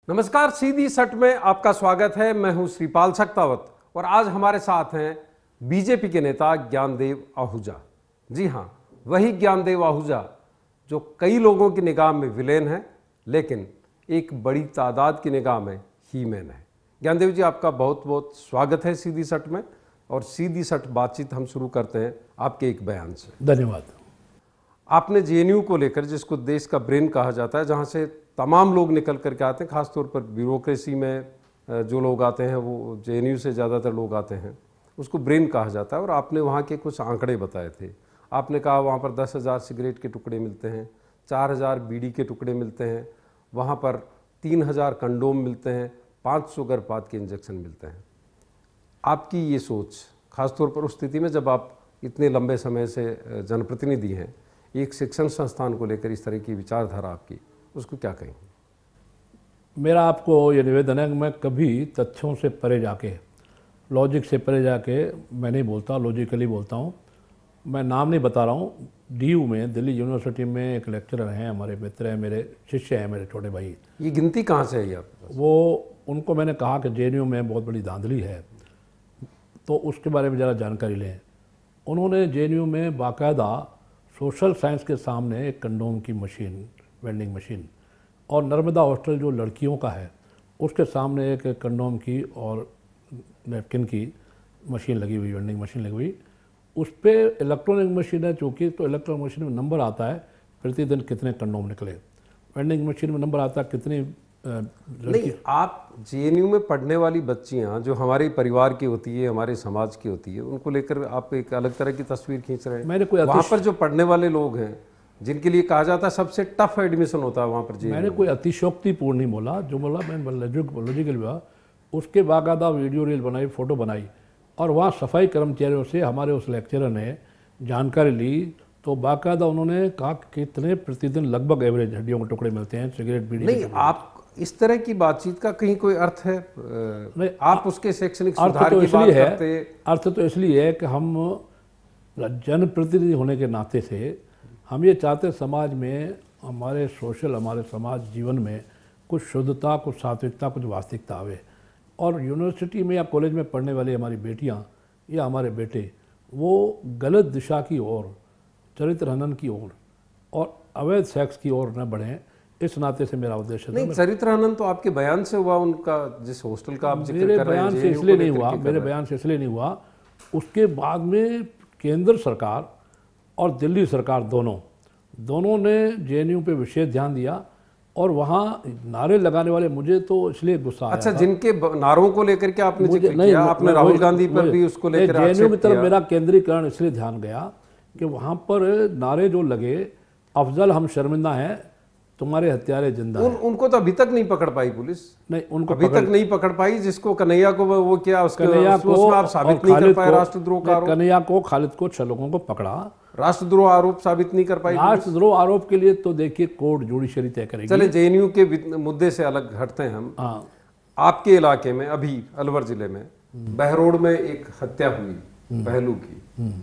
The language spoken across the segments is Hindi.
नमस्कार, सीधी सट में आपका स्वागत है। मैं हूं श्रीपाल सक्तावत और आज हमारे साथ हैं बीजेपी के नेता ज्ञानदेव आहूजा। जी हां, वही ज्ञानदेव आहूजा जो कई लोगों की निगाह में विलेन है, लेकिन एक बड़ी तादाद की निगाह में ही मैन है। ज्ञानदेव जी, आपका बहुत बहुत स्वागत है सीधी सट में। और सीधी सट बातचीत हम शुरू करते हैं आपके एक बयान से। धन्यवाद। आपने जेएनयू को लेकर, जिसको देश का ब्रेन कहा जाता है, जहां से तमाम लोग निकल करके आते हैं, खासतौर पर ब्यूरोक्रेसी में जो लोग आते हैं वो जेएनयू से ज़्यादातर लोग आते हैं, उसको ब्रेन कहा जाता है। और आपने वहाँ के कुछ आंकड़े बताए थे। आपने कहा वहाँ पर 10,000 सिगरेट के टुकड़े मिलते हैं, 4,000 बीड़ी के टुकड़े मिलते हैं, वहाँ पर 3,000 कंडोम मिलते हैं, 500 गर्भपात के इंजेक्शन मिलते हैं। आपकी ये सोच, खासतौर पर उस स्थिति में जब आप इतने लंबे समय से जनप्रतिनिधि हैं, एक शिक्षण संस्थान को लेकर इस तरह की विचारधारा आपकी, उसको क्या कहेंगे? मेरा आपको ये निवेदन है कि मैं कभी तथ्यों से परे जाके, लॉजिक से परे जाके मैं नहीं बोलता, लॉजिकली बोलता हूँ। मैं नाम नहीं बता रहा हूँ। डीयू में, दिल्ली यूनिवर्सिटी में एक लेक्चरर हैं, हमारे मित्र हैं, मेरे शिष्य हैं, मेरे छोटे भाई। ये गिनती कहाँ से है आपके पास? वो उनको मैंने कहा कि जेएनयू में बहुत बड़ी धांधली है, तो उसके बारे में ज़रा जानकारी लें। उन्होंने जेएनयू में बाकायदा सोशल साइंस के सामने एक कंडोम की मशीन, वेंडिंग मशीन, और नर्मदा हॉस्टल जो लड़कियों का है उसके सामने एक कंडोम की और नैपकिन की मशीन लगी हुई, वेंडिंग मशीन लगी हुई। उस पर इलेक्ट्रॉनिक मशीन है चूँकि, तो इलेक्ट्रॉनिक मशीन में नंबर आता है प्रतिदिन कितने कंडोम निकले, वेंडिंग मशीन में नंबर आता है कितनी नहीं। आप जेएनयू में पढ़ने वाली बच्चियां जो हमारे परिवार की होती है, हमारे समाज की होती है, उनको लेकर आप एक अलग तरह की तस्वीर खींच रहे हैं। मैंने कोई वहाँ पर जो पढ़ने वाले लोग हैं, जिनके लिए कहा जाता है सबसे टफ एडमिशन होता है वहाँ पर जेएनयू। मैंने कोई अतिशोक्तिपूर्ण नहीं बोला, जो बोला मैंने लॉजिकल हुआ। उसके बाकायदा वीडियो रील बनाई, फ़ोटो बनाई, और वहाँ सफाई कर्मचारियों से हमारे उस लेक्चरर ने जानकारी ली। तो बाकायदा उन्होंने कहा कितने प्रतिदिन लगभग एवरेज हड्डियों के टुकड़े मिलते हैं, सिगरेट बीड़ी नहीं। आप इस तरह की बातचीत का कहीं कोई अर्थ है? नहीं, आप उसके शैक्षणिक सुधार की बात करते। अर्थ तो इसलिए है कि हम जनप्रतिनिधि होने के नाते से हम ये चाहते समाज में, हमारे सोशल, हमारे समाज जीवन में कुछ शुद्धता, कुछ सात्विकता, कुछ वास्तविकता आवे। और यूनिवर्सिटी में या कॉलेज में पढ़ने वाली हमारी बेटियां या हमारे बेटे वो गलत दिशा की ओर, चरित्र हनन की ओर और अवैध सेक्स की ओर न बढ़ें, इस नाते से मेरा उद्देश्य नहीं। चरित्र हनन तो आपके बयान से हुआ, उनका जिस हॉस्टल का आप जिक्र कर रहे हैं। मेरे बयान से इसलिए नहीं हुआ, उसके बाद में केंद्र सरकार और दिल्ली सरकार दोनों ने जेएनयू पे विशेष ध्यान दिया। और वहाँ नारे लगाने वाले, मुझे तो इसलिए गुस्सा आया। अच्छा, जिनके नारों को लेकर के आपने जिक्र किया, आपने राहुल गांधी पर भी उसको लेकर जेएनयू की तरफ मेरा केंद्रीकरण इसलिए ध्यान गया कि वहाँ पर नारे जो लगे, अफजल हम शर्मिंदा हैं, तुम्हारे हत्यारे जिंदा हैं। उनको तो अभी तक नहीं पकड़ पाई पुलिस। नहीं, उनको अभी तक नहीं पकड़ पाई। जिसको कन्हैया को वो किया, कन्हैया को आप साबित नहीं कर पाए राष्ट्रद्रोह का आरोप। कन्हैया को, खालिद को, 6 लोगों को पकड़ा, राष्ट्रद्रोह आरोप साबित नहीं कर पाई। राष्ट्रद्रोह आरोप के लिए तो देखिए कोर्ट जुडिशरी तय करेगी। चले जेएनयू के मुद्दे से अलग हटते हैं हम। हाँ, आपके इलाके में अभी अलवर जिले में बहरोड में एक हत्या हुई, पहलू की।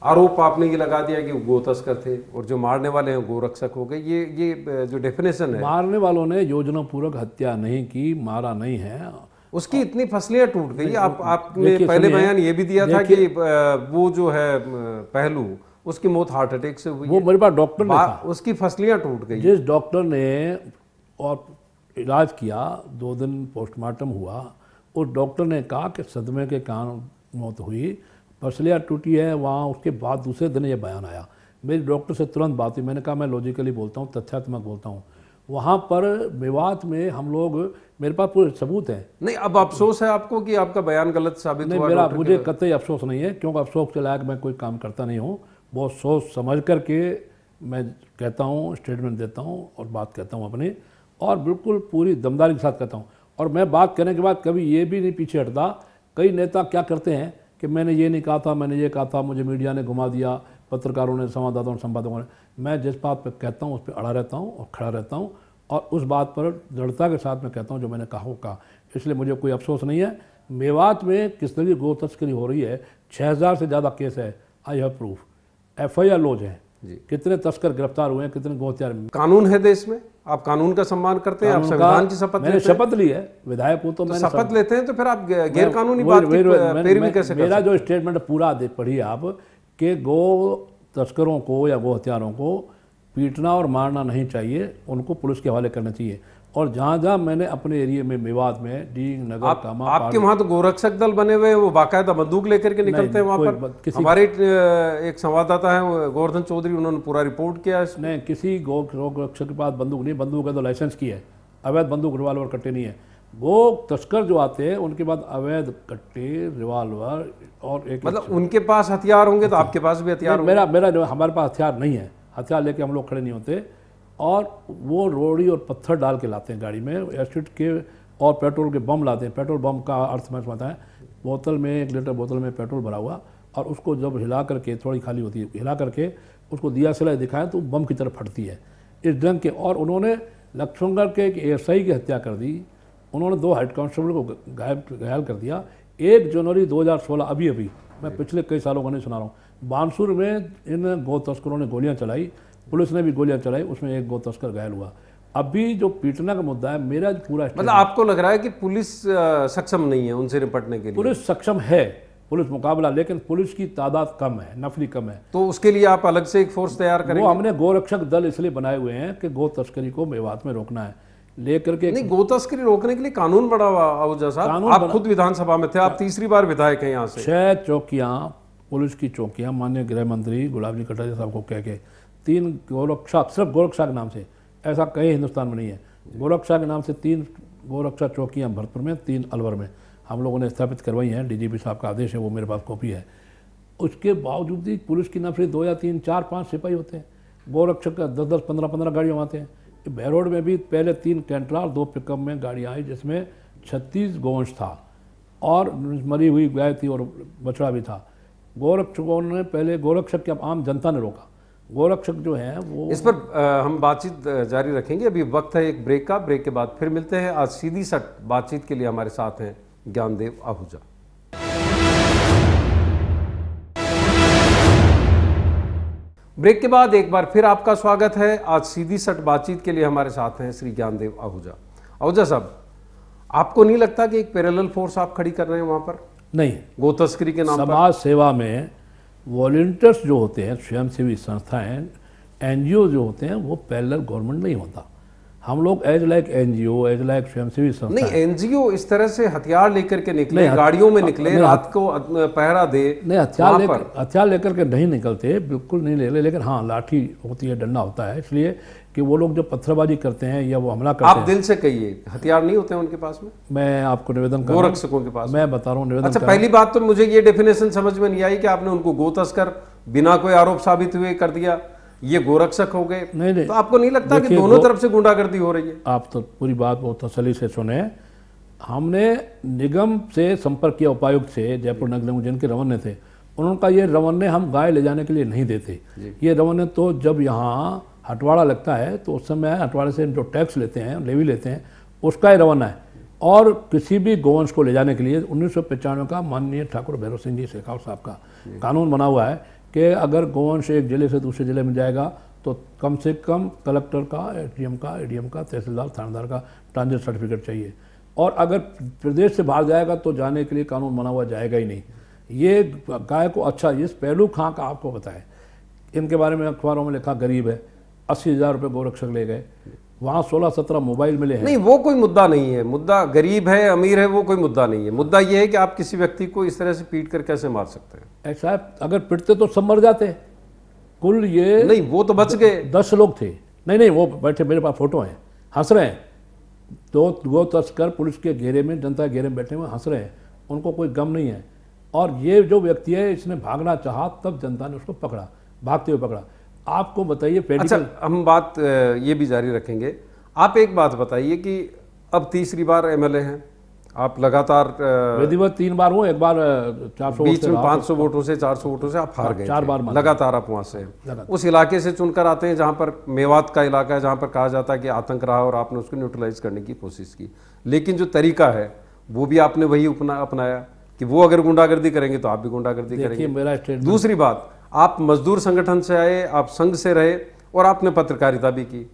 आरोप आपने ये लगा दिया कि वो गो तस्कर थे और जो मारने वाले हैं गोरक्षक हो गए। ये जो डेफिनेशन है, मारने वालों ने योजना पूर्वक हत्या नहीं की, मारा नहीं है, उसकी इतनी फसलियां टूट गई। आपने पहले बयान ये भी दिया था कि वो जो है पहलू, उसकी मौत हार्ट अटैक से हुई। वो मेरे पास डॉक्टर ने कहा, उसकी फसलियां टूट गई। जिस डॉक्टर ने और इलाज किया, 2 दिन पोस्टमार्टम हुआ, उस डॉक्टर ने कहा कि सदमे के कारण मौत हुई, फसलियाँ टूटी है। वहाँ उसके बाद दूसरे दिन ये बयान आया। मेरी डॉक्टर से तुरंत बात हुई, मैंने कहा मैं लॉजिकली बोलता हूँ, तथ्यात्मक बोलता हूँ। वहाँ पर विवाद में हम लोग, मेरे पास पूरे सबूत हैं। नहीं, अब अफसोस है आपको कि आपका बयान गलत साबित हुआ? मेरा, मुझे कतई अफसोस नहीं है, क्योंकि अफसोस के लायक मैं कोई काम करता नहीं हूँ। बहुत सोच समझ करके मैं कहता हूँ, स्टेटमेंट देता हूँ और बात कहता हूँ अपनी, और बिल्कुल पूरी दमदारी के साथ कहता हूँ। और मैं बात करने के बाद कभी ये भी नहीं पीछे हटता। कई नेता क्या करते हैं कि मैंने ये नहीं कहा था, मैंने ये कहा था, मुझे मीडिया ने घुमा दिया, पत्रकारों ने, संवाददाताओं, संपादकों ने। मैं जिस बात पर कहता हूँ उस पर अड़ा रहता हूँ और खड़ा रहता हूँ, और उस बात पर दृढ़ता के साथ मैं कहता हूँ जो मैंने कहा। इसलिए मुझे कोई अफसोस नहीं है। मेवात में किस तरह की गो तस्करी हो रही है, 6000 से ज़्यादा केस है, I have proof, FIR lodge हैं। कितने तस्कर गिरफ्तार हुए हैं, कितने गो हत्यारे। कानून है देश में, आप कानून का सम्मान करते हैं, आप संविधान की शपथ मैंने लेते हैं। शपथ ली है, विधायक हूँ तो मैंने शपथ लेते हैं, तो फिर आप गैर कानूनी बात की पैरवी कैसे कर मेरा जो स्टेटमेंट पूरा पढ़िए आप, कि गो तस्करों को या गो हत्यारों को पीटना और मारना नहीं चाहिए, उनको पुलिस के हवाले करना चाहिए। और जहाँ जहाँ मैंने अपने एरिया में, मेवात में, डींग, नगर, कामा, आपके वहाँ तो गोरक्षक दल बने हुए हैं, वो बाकायदा बंदूक लेकर के निकलते हैं वहाँ पर। हमारे एक संवाददाता है गोवर्धन चौधरी, उन्होंने पूरा रिपोर्ट किया। नहीं, किसी गोरक्षक के पास बंदूक नहीं, बंदूक है तो लाइसेंस की है, अवैध बंदूक रिवाल्वर कट्टे नहीं है। गो तस्कर जो आते हैं उनके बाद अवैध कट्टे, रिवाल्वर और एक, मतलब उनके पास हथियार होंगे तो आपके पास भी हथियार होंगे। मेरा जो हमारे पास हथियार नहीं है, हथियार लेके हम लोग खड़े नहीं होते। और वो रोड़ी और पत्थर डाल के लाते हैं गाड़ी में, एसिड के और पेट्रोल के बम लाते हैं। पेट्रोल बम का अर्थ मैं समझता है, बोतल में 1 लीटर बोतल में पेट्रोल भरा हुआ, और उसको जब हिला करके, थोड़ी खाली होती है, हिला करके उसको दिया सिलाई दिखाएं तो बम की तरह फटती है इस ढंग के। और उन्होंने लक्ष्मणगढ़ के एक ASI की हत्या कर दी, उन्होंने 2 हेड कांस्टेबल को घायल कर दिया। 1 जनवरी 2016, अभी मैं पिछले कई सालों का नहीं सुना रहा हूँ, बानसूर में इन गौ तस्करों ने गोलियां चलाई, पुलिस ने भी गोलियां चलाई, उसमें 1 गौ तस्कर घायल हुआ। अभी जो पीटना का मुद्दा है, मेरा पूरा, मतलब आपको लग रहा है कि पुलिस सक्षम नहीं है उनसे निपटने के लिए? पुलिस सक्षम है, पुलिस मुकाबला, लेकिन पुलिस की तादाद कम है, नफरी कम है। तो उसके लिए आप अलग से एक फोर्स तैयार करेंगे? वो हमने गोरक्षक दल इसलिए बनाए हुए हैं कि गो तस्करी को मेवात में रोकना है, लेकर के। नहीं, गो तस्करी रोकने के लिए कानून बना हुआ आहूजा साहब, आप खुद विधानसभा में थे, आप तीसरी बार विधायक हैं यहाँ से। 6 चौकियाँ, पुलिस की चौकियाँ, माननीय गृह मंत्री गुलाब जी कटारिया साहब को कह के 3 गोरक्षा, सिर्फ गोरक्षा के नाम से, ऐसा कहीं हिंदुस्तान में नहीं है, गोरक्षा के नाम से 3 गोरक्षा चौकियाँ भरतपुर में, 3 अलवर में हम लोगों ने स्थापित करवाई हैं। DGP साहब का आदेश है, वो मेरे पास कॉपी है। उसके बावजूद भी पुलिस की नफरी 2 या 3, 4, 5 सिपाही होते हैं, गोरक्षक का 10, 15 गाड़ियाँ आते हैं। बहरोड में भी पहले 3 कैंटरा और 2 पिकअप में गाड़ियाँ आई, जिसमें 36 गोवंश था और मरी हुई गाय थी और बछड़ा भी था। गोरक्षकों ने पहले, गोरक्षक के आम जनता ने रोका, गोरक्षक जो है वो। इस पर हम बातचीत जारी रखेंगे, अभी वक्त है एक ब्रेक का, ब्रेक के बाद फिर मिलते हैं। आज सीधी सट बातचीत के लिए हमारे साथ हैं ज्ञानदेव आहूजा। ब्रेक के बाद एक बार फिर आपका स्वागत है। आज सीधी सट बातचीत के लिए हमारे साथ हैं श्री ज्ञानदेव आहूजा। आहूजा साहब, आपको नहीं लगता कि एक पैरेलल फोर्स आप खड़ी कर रहे हैं वहां पर? नहीं, गो तस्करी के नाम पर समाज सेवा में वॉलंटियर्स जो होते हैं, स्वयंसेवी संस्थाएं, NGO जो होते हैं, वो पैरेलल गवर्नमेंट नहीं होता। हम लोग as like NGO, as like स्वयंसेवी संस्था। नहीं, NGO इस तरह से हथियार लेकर के निकले, गाड़ियों में निकले, रात को पहरा दे, नहीं, हथियार लेकर के नहीं निकलते, बिल्कुल नहीं ले, लेकिन हाँ लाठी होती है, डंडा होता है, इसलिए कि वो लोग जो पत्थरबाजी करते हैं या वो हमला करते हैं। आप दिल से कहिए, हथियार नहीं होते हैं उनके पास में? मैं आपको निवेदन कर गोरक्षकों के पास मैं बता रहा हूँ निवेदन। अच्छा, पहली बात तो मुझे ये डेफिनेशन समझ में नहीं आई कि आपने उनको गो तस्कर बिना कोई आरोप साबित हुए कर दिया, ये गोरक्षक हो गए। नहीं, तो आपको नहीं लगता कि दोनों तरफ से गुंडागर्दी हो रही है? आप तो पूरी बात बहुत तसल्ली से सुने। हमने निगम से संपर्क किया, उपायुक्त से, जयपुर नगर निगम जिनके रवन्य थे, उन्होंने कहा ये रवन्य हम गाय ले जाने के लिए नहीं देते, ये रवन्य तो जब यहाँ हटवाड़ा लगता है तो उस समय हटवाड़े से जो टैक्स लेते हैं, लेवी लेते हैं, उसका ही रवाना है। और किसी भी गोवंश को ले जाने के लिए 1995 का माननीय ठाकुर भैरव सिंह जी शेखावत साहब का कानून बना हुआ है कि अगर गोवंश एक जिले से दूसरे जिले में जाएगा तो कम से कम कलेक्टर का, ATM का, ADM का, तहसीलदार, थानेदार का ट्रांजिट सर्टिफिकेट चाहिए। और अगर प्रदेश से बाहर जाएगा तो जाने के लिए कानून बना हुआ जाएगा ही नहीं। ये गाय को, अच्छा इस पहलू खां का आपको बताएं, इनके बारे में अखबारों में लिखा, गरीब है, 80,000 रुपये गोरक्षक ले गए, वहाँ 16-17 मोबाइल मिले हैं। नहीं, वो कोई मुद्दा नहीं है। मुद्दा गरीब है अमीर है वो कोई मुद्दा नहीं है। मुद्दा ये है कि आप किसी व्यक्ति को इस तरह से पीट कर कैसे मार सकते हैं? ऐसा अगर पिटते तो सब मर जाते। कुल ये नहीं, वो तो बच गए। 10 लोग थे। नहीं, वो बैठे, मेरे पास फोटो हैं, हंस रहे हैं। तो गो तस्कर पुलिस के घेरे में, जनता घेरे में बैठे हुए हंस रहे हैं, उनको कोई गम नहीं है। और ये जो व्यक्ति है, इसने भागना चाहा, तब जनता ने उसको पकड़ा, भागते हुए पकड़ा। आपको बताइए अच्छा, हम बात ये भी जारी रखेंगे। आप एक बात बताइए कि अब तीसरी बार MLA हैं आप, लगातार विधिवत 3 बार हुए, एक बार 400 बीच में 500 वोटों से, 400 वोटों से आप हार गए। 4 बार लगातार आप वहां से उस इलाके से चुनकर आते हैं जहां पर मेवात का इलाका है, जहां पर कहा जाता है कि आतंक रहा और आपने उसको न्यूट्रलाइज करने की कोशिश की। लेकिन जो तरीका है वो भी आपने वही अपनाया कि वो अगर गुंडागर्दी करेंगे तो आप भी गुंडागर्दी करेंगे। मेरा दूसरी बात, आप मजदूर संगठन से आए, आप संघ से रहे और आपने पत्रकारिता भी की।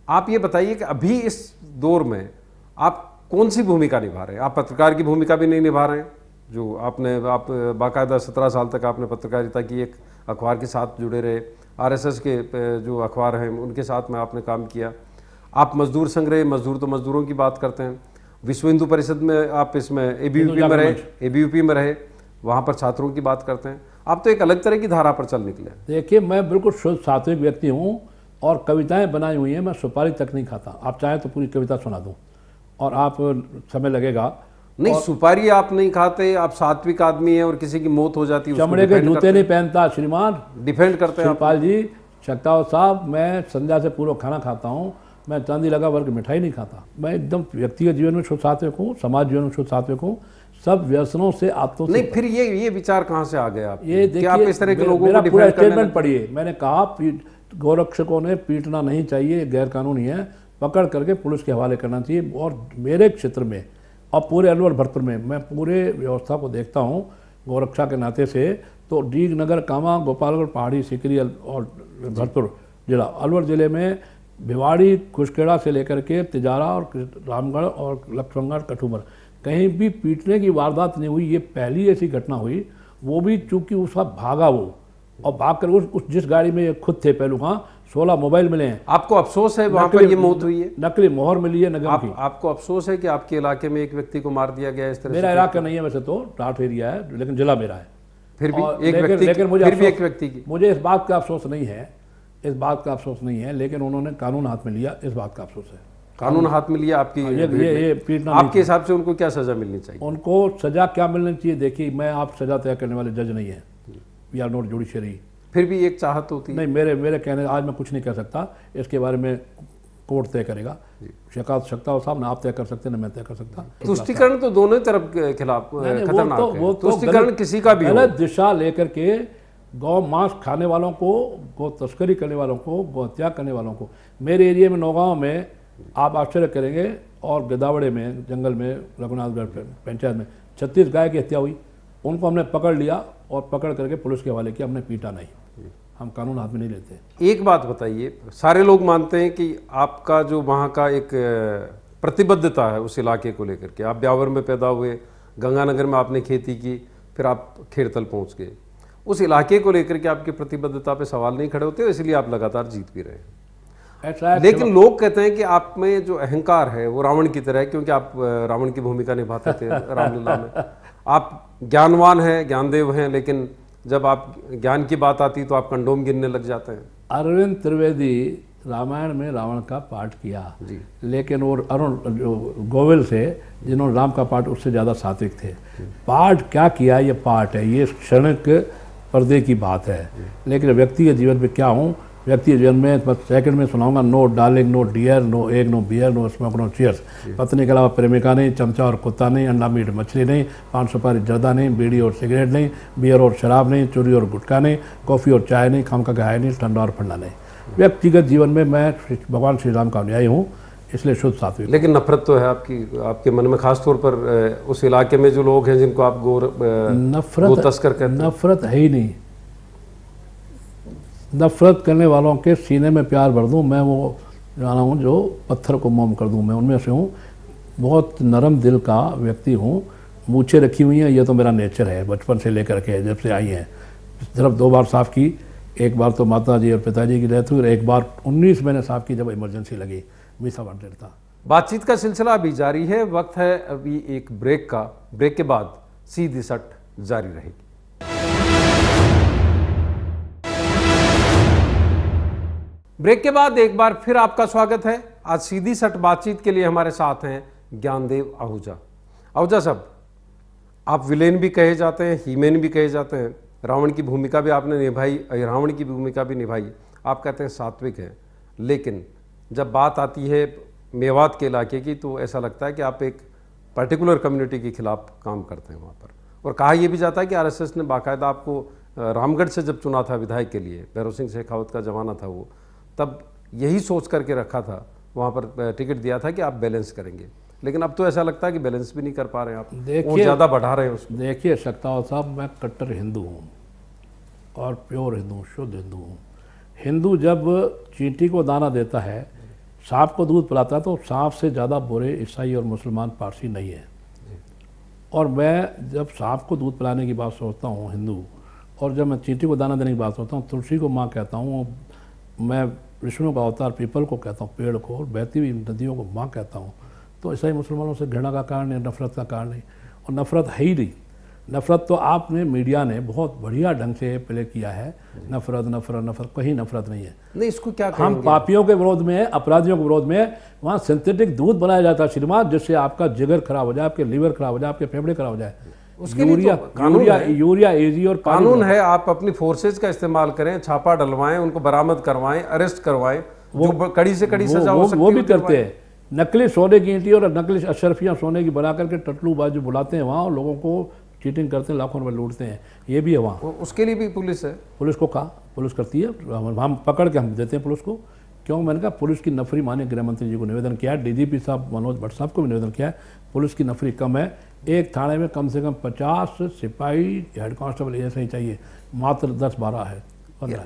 आप ये बताइए कि अभी इस दौर में आप कौन सी भूमिका निभा रहे हैं? आप पत्रकार की भूमिका भी नहीं निभा रहे हैं, जो आप बाकायदा 17 साल तक आपने पत्रकारिता की, एक अखबार के साथ जुड़े रहे, आरएसएस के जो अखबार हैं उनके साथ में आपने काम किया। आप मजदूर संघ रहे, मजदूर तो मजदूरों की बात करते हैं। विश्व हिंदू परिषद में आप इसमें एबीवीपी में रहे, वहाँ पर छात्रों की बात करते हैं। आप तो एक अलग तरह की धारा पर चल निकले। देखिए, मैं बिल्कुल शुद्ध सात्विक व्यक्ति हूँ और कविताएं बनाई हुई हैं, मैं सुपारी तक नहीं खाता। आप चाहें तो पूरी कविता सुना दूँ और आप समय लगेगा। नहीं, सुपारी आप नहीं खाते, आप सात्विक आदमी हैं और किसी की मौत हो जाती है चमड़े के जूते नहीं पहनता श्रीमान, डिफेंड करते हैं शिवपाल जी। शक्तावत साहब, मैं संध्या से पूर्व खाना खाता हूँ, मैं चांदी लगा वर्ग मिठाई नहीं खाता। मैं एकदम व्यक्तिगत जीवन में शुद्ध सात्विक हूँ, समाज जीवन में शुद्ध सात्विक हूँ, सब व्यसनों से आत्तों से। नहीं, फिर ये विचार कहाँ से आ गए आप? ये देखिए, आप इस तरह के लोगों मेरा को पूरा डिफेंड करने स्टेटमेंट पढ़िए। मैंने कहा गौरक्षकों ने पीटना नहीं चाहिए, गैर कानूनी है, पकड़ करके पुलिस के हवाले करना चाहिए। और मेरे क्षेत्र में और पूरे अलवर भरतपुर में मैं पूरे व्यवस्था को देखता हूँ गौरक्षा के नाते से, तो डीग नगर, कामा, गोपालगढ़, पहाड़ी, सिकरी और भरतपुर जिला, अलवर जिले में भिवाड़ी, खुशखेड़ा से लेकर के तिजारा और रामगढ़ और लक्ष्मणगढ़, कठुमर, कहीं भी पीटने की वारदात नहीं हुई। ये पहली ऐसी घटना हुई, वो भी चूंकि उस वक्त भागा वो, और भागकर उस जिस गाड़ी में ये खुद थे पहलू, कहाँ 16 मोबाइल मिले हैं। आपको अफसोस है वहाँ पर ये मौत हुई है? नकली मोहर मिली है नगर की। आपको अफसोस है कि आपके इलाके में एक व्यक्ति को मार दिया गया इस तरह? मेरा इलाका नहीं है वैसे तो, टाट एरिया है, लेकिन जिला मेरा है। फिर भी एक व्यक्ति की मुझे इस बात का अफसोस नहीं है, इस बात का अफसोस नहीं है, लेकिन उन्होंने कानून हाथ में लिया, इस बात का अफसोस है। कानून हाथ में लिया आपकी? ये पीटना आपके हिसाब से उनको क्या सजा मिलनी चाहिए? उनको सजा क्या मिलनी चाहिए? देखिए, मैं आप सजा तय करने वाले जज नहीं है, वी आर नॉट जुडिशरी। फिर भी एक चाहत होती है। नहीं, मेरे कहने, आज मैं कुछ नहीं कह सकता, इसके बारे में कोर्ट तय करेगा। शक्तावत साहब, ना आप तय कर सकते ना मैं तय कर सकता। तुष्टिकरण तो दोनों तरफ के खिलाफ खतरनाक है। तुष्टिकरण किसी का भी गलत दिशा लेकर के गौ मांस खाने वालों को, गौ तस्करी करने वालों को, गौ हत्या करने वालों को, मेरे एरिया में नौगांव में आप आश्चर्य करेंगे, और गदावड़े में, जंगल में, रघुनाथगढ़ पंचायत में 36 गाय की हत्या हुई। उनको हमने पकड़ लिया और पकड़ करके पुलिस के हवाले किया, हमने पीटा नहीं, हम कानून हाथ में नहीं लेते। एक बात बताइए, सारे लोग मानते हैं कि आपका जो वहाँ का एक प्रतिबद्धता है उस इलाके को लेकर के, आप ब्यावर में पैदा हुए, गंगानगर में आपने खेती की, फिर आप खेरतल पहुँच गए, उस इलाके को लेकर के आपकी प्रतिबद्धता पे सवाल नहीं खड़े होते, इसलिए आप लगातार जीत भी रहे हैं। लेकिन लोग कहते हैं कि आप में जो अहंकार है वो रावण की तरह है, क्योंकि आप रावण की भूमिका निभाते थे रामलीला में। आप ज्ञानवान हैं, ज्ञानदेव हैं, लेकिन जब आप ज्ञान की बात आती तो आप कंडोम गिनने लग जाते हैं। अरविंद त्रिवेदी रामायण में रावण का पाठ किया जी, लेकिन वो अरुण जो गोविल से, जिन्होंने राम का पाठ, उससे ज़्यादा सात्विक थे। पाठ क्या किया, ये पाठ है, ये क्षणिक पर्दे की बात है। लेकिन व्यक्तिगत जीवन में क्या हूँ, व्यक्तिगत जीवन में बस सेकंड में सुनाऊंगा, no darling, no dear, no egg, no beer, no smoke, no cheers. पत्नी के अलावा प्रेमिका नहीं, चमचा और कुत्ता नहीं, अंडा मीट मछली नहीं, पान सुपारी जर्दा नहीं, बीड़ी और सिगरेट नहीं, बियर और शराब नहीं, चूरी और गुटखा नहीं, कॉफ़ी और चाय नहीं, खाम का गाय नहीं, ठंडा और फंडा नहीं। व्यक्तिगत जीवन में मैं भगवान श्री राम का अनुयायी हूँ, इसलिए शुद्ध सात्विक। लेकिन नफरत तो है आपके मन में, खासतौर पर उस इलाके में जो लोग हैं जिनको आप गो तस्कर कहते हैं। नफरत है ही नहीं। नफरत करने वालों के सीने में प्यार भर दूं, मैं वो जाना हूँ जो पत्थर को मोम कर दूं, मैं उनमें से हूँ। बहुत नरम दिल का व्यक्ति हूँ, मूछें रखी हुई हैं, ये तो मेरा नेचर है बचपन से लेकर के, जब से आई हैं। सिर्फ 2 बार साफ़ की, एक बार तो माता जी और पिताजी की डेथ हुई, और एक बार 19 महीने साफ़ की जब इमरजेंसी लगी, मीसा वांटेड था। बातचीत का सिलसिला अभी जारी है, वक्त है अभी एक ब्रेक का। ब्रेक के बाद सीधी सट जारी रहेगी। ब्रेक के बाद एक बार फिर आपका स्वागत है। आज सीधी सट बातचीत के लिए हमारे साथ हैं ज्ञानदेव आहूजा। आहूजा साहब, आप विलेन भी कहे जाते हैं, हीमेन भी कहे जाते हैं, रावण की भूमिका भी आपने निभाई, रावण की भूमिका भी निभाई, आप कहते हैं सात्विक हैं। लेकिन जब बात आती है मेवात के इलाके की तो ऐसा लगता है कि आप एक पर्टिकुलर कम्युनिटी के खिलाफ काम करते हैं वहाँ पर। और कहा यह भी जाता है कि आरएसएस ने बाकायदा आपको रामगढ़ से जब चुना था विधायक के लिए, भैरव सिंह शेखावत का जमाना था वो, तब यही सोच करके रखा था, वहाँ पर टिकट दिया था कि आप बैलेंस करेंगे। लेकिन अब तो ऐसा लगता है कि बैलेंस भी नहीं कर पा रहे हैं आप, और ज़्यादा बढ़ा रहे हैं उसको। देखिए शक्तावत साहब, मैं कट्टर हिंदू हूँ और प्योर हिंदू, शुद्ध हिंदू हूँ। हिंदू जब चींटी को दाना देता है, सांप को दूध पिलाता है, तो सांप से ज़्यादा बुरे ईसाई और मुसलमान पारसी नहीं है। और मैं जब सांप को दूध पिलाने की बात सोचता हूँ हिंदू, और जब मैं चींटी को दाना देने की बात सोचता हूँ, तुलसी को माँ कहता हूँ, मैं विष्णु का अवतार पीपल को कहता हूँ, पेड़ को, और बहती हुई नदियों को माँ कहता हूँ, तो ईसाई मुसलमानों से घृणा का कारण है, नफरत का कारण नहीं। और नफरत है ही नहीं। नफरत तो आपने, मीडिया ने बहुत बढ़िया ढंग से प्ले किया है। नफरत नफरत नफरत, कहीं नफरत नहीं है। नहीं, इसको क्या हम पापियों के विरोध में, अपराधियों के विरोध में, वहाँ सिंथेटिक दूध बनाया जाता है श्रीमान, जिससे आपका जिगर खराब हो जाए, आपके लीवर खराब हो जाए, आपके फेफड़े खराब हो जाए। उसके लिए यूरिया एजी और कानून है। आप अपनी फोर्सेज का इस्तेमाल करें, छापा डलवाएं, उनको बरामद करवाएं, अरेस्ट करवाएं, जो कड़ी से कड़ी सजा हो सकती है वो भी करते हैं। नकली सोने की ईंटी और नकली अशरफियाँ सोने की बना करके टटलू बाजू बुलाते हैं वहाँ, और लोगों को चीटिंग करते हैं, लाखों रुपये लूटते हैं। ये भी है वहाँ। उसके लिए भी पुलिस है। पुलिस को कहा, पुलिस करती है, हम पकड़ के हम देते हैं पुलिस को। क्यों? मैंने कहा पुलिस की नफरी, माने गृह मंत्री जी को निवेदन किया है, डीजीपी साहब मनोज भट्ट साहब को भी निवेदन किया है, पुलिस की नफरी कम है। एक थाने में कम से कम 50 सिपाही, हेड कांस्टेबल ऐसा ही चाहिए, मात्र 10-12 है।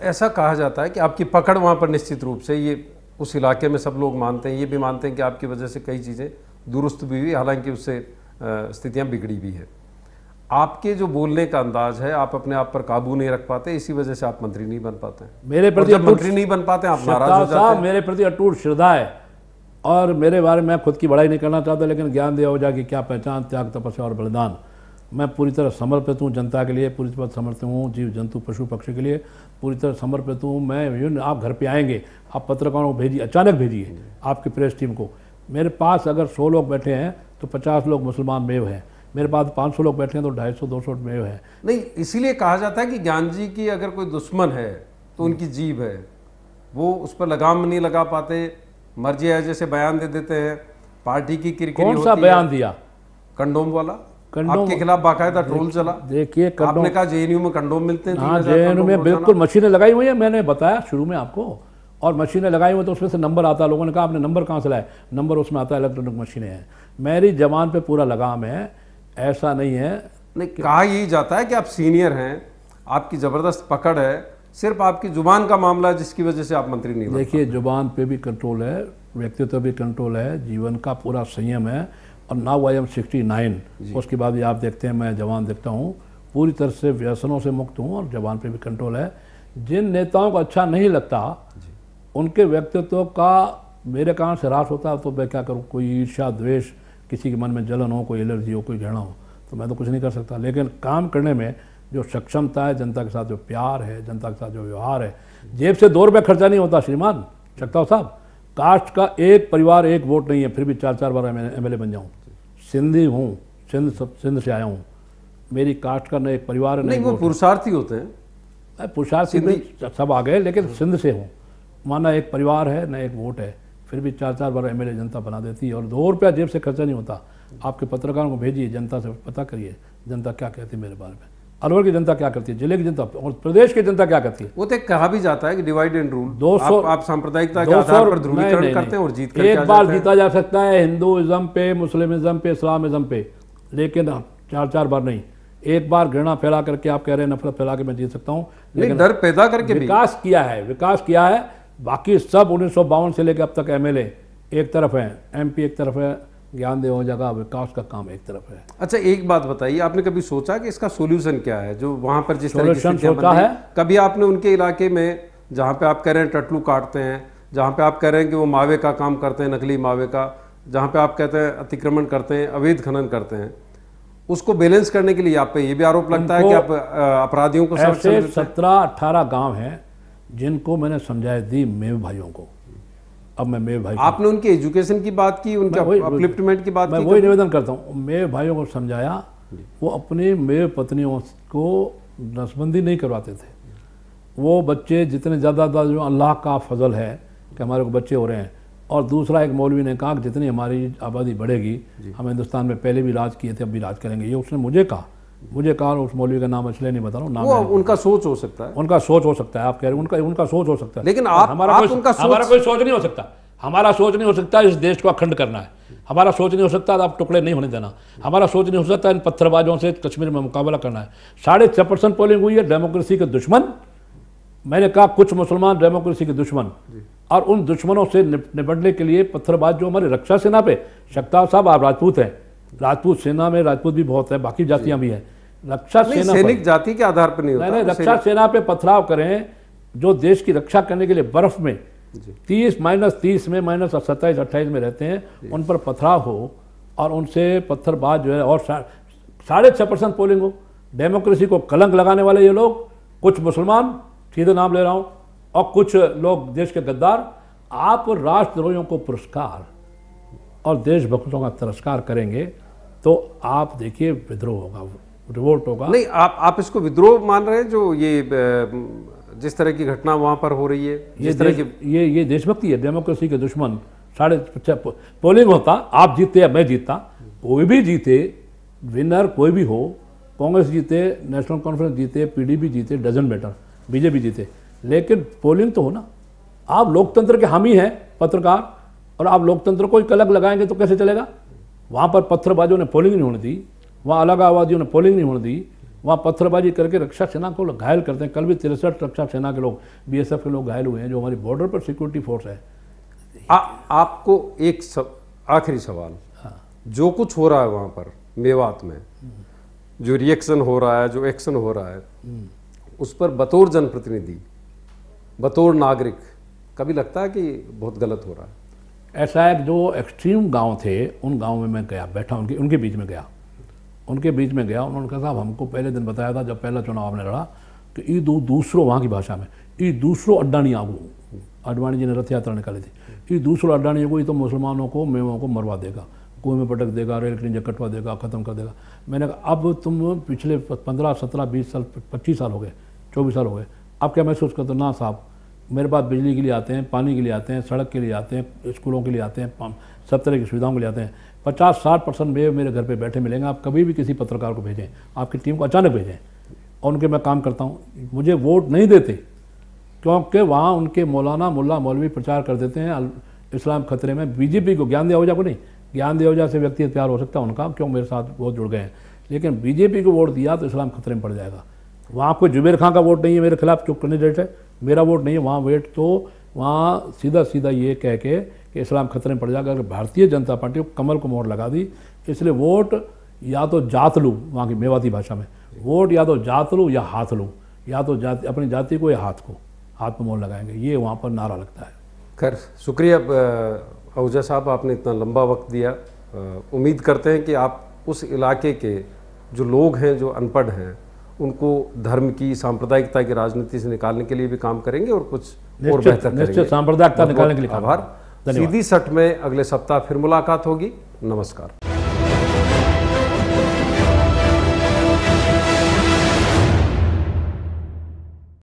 ऐसा कहा जाता है कि आपकी पकड़ वहाँ पर निश्चित रूप से, ये उस इलाके में सब लोग मानते हैं, ये भी मानते हैं कि आपकी वजह से कई चीज़ें दुरुस्त भी हुई, हालांकि उससे स्थितियाँ बिगड़ी भी है। आपके जो बोलने का अंदाज है, आप अपने आप पर काबू नहीं रख पाते, इसी वजह से आप मंत्री नहीं बन पाते। मेरे प्रति मंत्री नहीं बन पाते, आप नाराज हो जाते हैं। मेरे प्रति अटूट श्रद्धा है, और मेरे बारे में मैं खुद की बड़ाई नहीं करना चाहता, लेकिन ज्ञान दिया हो जाए कि क्या पहचान, त्याग, तपस्या और बलिदान। मैं पूरी तरह समर्पित हूँ जनता के लिए, पूरी तरह समर्पित हूँ जीव जंतु पशु पक्षी के लिए, पूरी तरह समर्पित हूँ मैं। आप घर पे आएंगे, आप पत्रकारों को भेजिए, अचानक भेजिए आपकी प्रेस टीम को। मेरे पास अगर 100 लोग बैठे हैं तो 50 लोग मुसलमान मेव हैं, मेरे पास 500 लोग बैठे हैं तो 250-200 मेव हैं। नहीं, इसीलिए कहा जाता है कि ज्ञान जी की अगर कोई दुश्मन है तो उनकी जीभ है, वो उस पर लगाम नहीं लगा पाते, मर्जी है जैसे बयान दे देते हैं, पार्टी की किरकिरी होती है। कौन सा बयान दिया? कंडोम वाला, आपके खिलाफ बाकायदा ट्रोल चला। देखिए, आपने कहा जेएनयू में कंडोम मिलते हैं। हाँ, जेएनयू में बिल्कुल मशीनें लगाई हुई है, मैंने बताया शुरू में आपको। और मशीनें लगाई हुई तो उसमें से नंबर आता है, लोगों ने कहा आपने नंबर कहाँ से लाए? नंबर उसमें आता है, इलेक्ट्रॉनिक मशीनें हैं। मेरी जबान पे पूरा लगाम है, ऐसा नहीं है। नहीं, कहा यही जाता है कि आप सीनियर हैं, आपकी ज़बरदस्त पकड़ है, सिर्फ आपकी जुबान का मामला है जिसकी वजह से आप मंत्री नहीं बन पाते। देखिए, जुबान पे भी कंट्रोल है, व्यक्तित्व भी कंट्रोल है, जीवन का पूरा संयम है। और नाउ आई एम 69, उसके बाद भी आप देखते हैं मैं जवान दिखता हूँ, पूरी तरह से व्यसनों से मुक्त हूँ, और जवान पे भी कंट्रोल है। जिन नेताओं को अच्छा नहीं लगता, उनके व्यक्तित्व का मेरे कारण से ह्रास होता है, तो मैं क्या करूँ? कोई ईर्ष्या, द्वेष, किसी के मन में जलन हो, कोई एलर्जी हो, कोई घृणा हो, तो मैं तो कुछ नहीं कर सकता। लेकिन काम करने में जो सक्षमता है, जनता के साथ जो प्यार है, जनता के साथ जो व्यवहार है, जेब से 2 रुपये खर्चा नहीं होता श्रीमान शक्ता साहब। कास्ट का एक परिवार एक वोट नहीं है, फिर भी 4-4 बार एमएलए बन जाऊँ। सिंधी हूँ, सिंध से आया हूँ, मेरी कास्ट का न एक परिवार है, नहीं वो पुरुषार्थी होते हैं। पुरुषार्थी नहीं सब आ गए, लेकिन सिंध से हूँ। माना एक परिवार है न एक वोट है, फिर भी 4-4 बार एमएलए जनता बना देती है, और 2 रुपया जेब से खर्चा नहीं होता। आपके पत्रकारों को भेजिए, जनता से पता करिए जनता क्या कहती है मेरे बारे में, अलवर की जनता क्या करती है, जिले की जनता और प्रदेश की जनता क्या करती है। वो तो कहा भी जाता है कि डिवाइड एंड रूल, 200 आप सांप्रदायिकता के आधार पर ध्रुवीकरण करते हैं और जीत कर एक बार जीता जा सकता है हिंदुइज्म पे, मुस्लिमिज्म पे, इस्लामिज्म पे, लेकिन 4-4 बार नहीं। एक बार घृणा फैला करके आप कह रहे हैं नफरत फैला के मैं जीत सकता हूँ, लेकिन डर पैदा करके विकास किया है। बाकी सब 1952 से लेकर अब तक एमएलए एक तरफ है, एमपी एक तरफ है, ज्ञानदेव हो जगह, विकास का काम एक तरफ है। अच्छा, एक बात बताइए, आपने कभी सोचा कि इसका सोल्यूशन क्या है? जो वहां पर जिस तरह की सोचा है, कभी आपने उनके इलाके में जहां पे आप कह रहे हैं टटलू काटते हैं, जहां पे आप कह रहे हैं कि वो मावे का काम करते हैं, नकली मावे का, जहां पे आप कहते हैं अतिक्रमण करते हैं, अवैध खनन करते हैं, उसको बैलेंस करने के लिए आप पे ये भी आरोप लगता है कि आप अपराधियों को ऐसे 17-18 गांव हैं जिनको मैंने समझाई दी मेव भाइयों को। अब मैं मेव भाई, आपने उनकी एजुकेशन की बात की, उनके अपलिफ्टमेंट की बात की, मैं वही निवेदन करता हूँ। मेव भाइयों को समझाया, वो अपनी मेव पत्नियों को नसबंदी नहीं करवाते थे। वो बच्चे जितने ज़्यादा जो अल्लाह का फजल है कि हमारे को बच्चे हो रहे हैं। और दूसरा एक मौलवी ने कहा कि जितनी हमारी आबादी बढ़ेगी, हम हिंदुस्तान में पहले भी राज किए थे, अब भी राज करेंगे। ये उसने मुझे कहा, उस मौलवी का नाम इसलिए नहीं बता रहा हूँ, नाम उनका सोच हो सकता है, उनका सोच हो सकता है। आप कह रहे हैं उनका सोच हो सकता है, लेकिन हमारा कोई सोच नहीं हो सकता। हमारा सोच नहीं हो सकता इस देश को अखंड करना है, हमारा सोच नहीं हो सकता आप टुकड़े नहीं होने देना, हमारा सोच नहीं हो सकता इन पत्थरबाजों से कश्मीर में मुकाबला करना है। 6.5% पोलिंग हुई है, डेमोक्रेसी के दुश्मन मैंने कहा कुछ मुसलमान डेमोक्रेसी के दुश्मन, और उन दुश्मनों से निपटने के लिए पत्थरबाज जो हमारे रक्षा सेना पे, शक्ता साहब आप राजपूत हैं, राजपूत सेना में राजपूत भी बहुत है, बाकी जातियां भी हैं, रक्षा सेना सैनिक जाति के आधार पर नहीं होता। नहीं, रक्षा सेना पे पथराव करें, जो देश की रक्षा करने के लिए बर्फ में 30 -30 में -27-28 में रहते हैं, उन पर पथराव हो और उनसे पत्थरबाज जो है, और 6.5% पोलिंग हो। डेमोक्रेसी को कलंक लगाने वाले ये लोग, कुछ मुसलमान, सीधे नाम ले रहा हूं, और कुछ लोग देश के गद्दार, आप राष्ट्रद्रोहियों को पुरस्कार और देशभक्तों का तिरस्कार करेंगे तो आप देखिए विद्रोह होगा, रिवोल्ट होगा। नहीं, आप इसको विद्रोह मान रहे हैं जो ये जिस तरह की घटना वहां पर हो रही है, जिस तरह की ये देशभक्ति है। डेमोक्रेसी के दुश्मन 6.5 पोलिंग होता, आप जीतते या मैं जीतता, कोई भी जीते, विनर कोई भी हो, कांग्रेस जीते, नेशनल कॉन्फ्रेंस जीते, पीडीपी जीते, डजन मैटर, बीजेपी जीते, लेकिन पोलिंग तो हो ना। आप लोकतंत्र के हामी हैं पत्रकार, और आप लोकतंत्र को ही कलंक लगाएंगे तो कैसे चलेगा। वहाँ पर पत्थरबाजों ने पोलिंग नहीं होने दी, वहाँ अलगाववादियों ने पोलिंग नहीं होने दी, वहाँ पत्थरबाजी करके रक्षा सेना को घायल करते हैं। कल भी 63 रक्षा सेना के लोग, बीएसएफ के लोग घायल हुए हैं, जो हमारी बॉर्डर पर सिक्योरिटी फोर्स है। आपको एक आखिरी सवाल, जो कुछ हो रहा है वहाँ पर मेवात में, जो रिएक्शन हो रहा है, जो एक्शन हो रहा है, उस पर बतौर जनप्रतिनिधि, बतौर नागरिक कभी लगता है कि बहुत गलत हो रहा है? ऐसा है, जो एक्सट्रीम गांव थे, उन गांव में मैं गया, बैठा उनके बीच में गया, उन्होंने कहा साहब हमको पहले दिन बताया था जब पहला चुनाव आपने लड़ा कि ई दूसरों, वहाँ की भाषा में, ई दूसरों अड्डानी आगू, आडवाणी जी ने रथ यात्रा निकाली थी, ई दूसरों अड्डानी आगू, ये तो मुसलमानों को, मेवों को मरवा देगा, कुएं में पटक देगा, रेल के नीचे कटवा देगा, ख़त्म कर देगा। मैंने कहा अब तुम पिछले 15, 17, 20 साल, 25 साल हो गए, 24 साल हो गए, आप क्या महसूस करते हो? ना साहब, मेरे पास बिजली के लिए आते हैं, पानी के लिए आते हैं, सड़क के लिए आते हैं, स्कूलों के लिए आते हैं, सब तरह की सुविधाओं के लिए आते हैं। 50-60% मेरे घर पे बैठे मिलेंगे। आप कभी भी किसी पत्रकार को भेजें, आपकी टीम को अचानक भेजें, और उनके मैं काम करता हूँ, मुझे वोट नहीं देते, क्योंकि वहाँ उनके मुल्ला मौलवी प्रचार कर देते हैं इस्लाम खतरे में। बीजेपी को, ज्ञानदेव आहूजा को नहीं, ज्ञानदेव आहूजा से व्यक्तिगत प्यार हो सकता है उनका, क्यों मेरे साथ बहुत जुड़ गए हैं, लेकिन बीजेपी को वोट दिया तो इस्लाम खतरे में पड़ जाएगा। वहाँ कोई जुबेर खां का वोट नहीं है मेरे खिलाफ, जो कैंडिडेट है, मेरा वोट नहीं है वहाँ। वेट तो वहाँ सीधा ये कह के कि इस्लाम खतरे में पड़ जाएगा। अगर भारतीय जनता पार्टी को कमल को मोहर लगा दी, इसलिए वोट या तो जात लूँ, वहाँ की मेवाती भाषा में, वोट या तो जात लूँ या हाथ लूँ, या तो जाति, अपनी जाति को या हाथ पर मोहर लगाएंगे, ये वहाँ पर नारा लगता है। खैर, शुक्रिया आहूजा साहब, आपने इतना लंबा वक्त दिया। उम्मीद करते हैं कि आप उस इलाके के जो लोग हैं, जो अनपढ़ हैं, उनको धर्म की, सांप्रदायिकता की राजनीति से निकालने के लिए भी काम करेंगे और कुछ और बेहतर करेंगे। सांप्रदायिकता निकालने के लिए आभार। सीधी सट में अगले सप्ताह फिर मुलाकात होगी। नमस्कार।